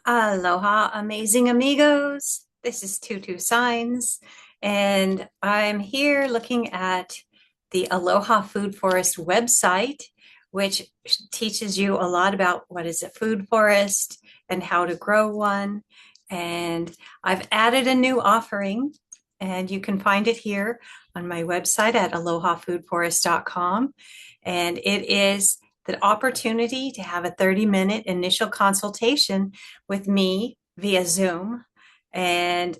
Aloha, amazing amigos. This is Tutu Signs, and I'm here looking at the Aloha Food Forest website, which teaches you a lot about what is a food forest and how to grow one. And I've added a new offering, and you can find it here on my website at alohafoodforest.com. And it is the opportunity to have a 30-minute initial consultation with me via Zoom, and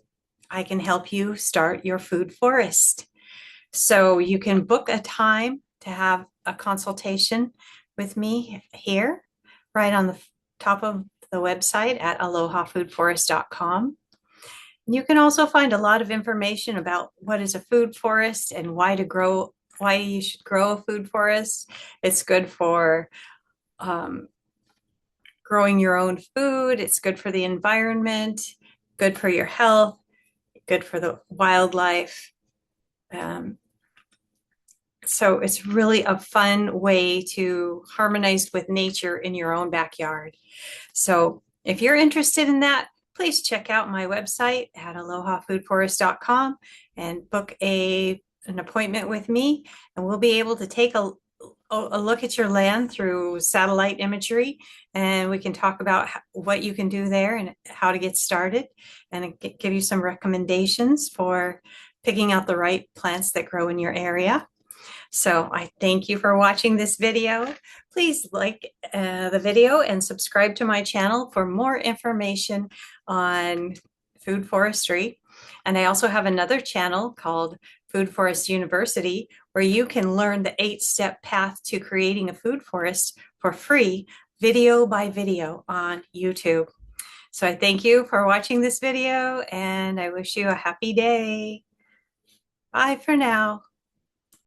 I can help you start your food forest. So you can book a time to have a consultation with me here, right on the top of the website at alohafoodforest.com. You can also find a lot of information about what is a food forest and why you should grow a food forest. It's good for um, growing your own food. It's good for the environment, good for your health, good for the wildlife. Um, so it's really a fun way to harmonize with nature in your own backyard. So if you're interested in that, please check out my website at alohafoodforest.com and book an appointment with me, and we'll be able to take a look at your land through satellite imagery, and we can talk about what you can do there and how to get started, and give you some recommendations for picking out the right plants that grow in your area. So I thank you for watching this video. Please like the video and subscribe to my channel for more information on food forestry. And I also have another channel called Food Forest University, where you can learn the 8-step path to creating a food forest for free, video by video on YouTube. So I thank you for watching this video, and I wish you a happy day. Bye for now.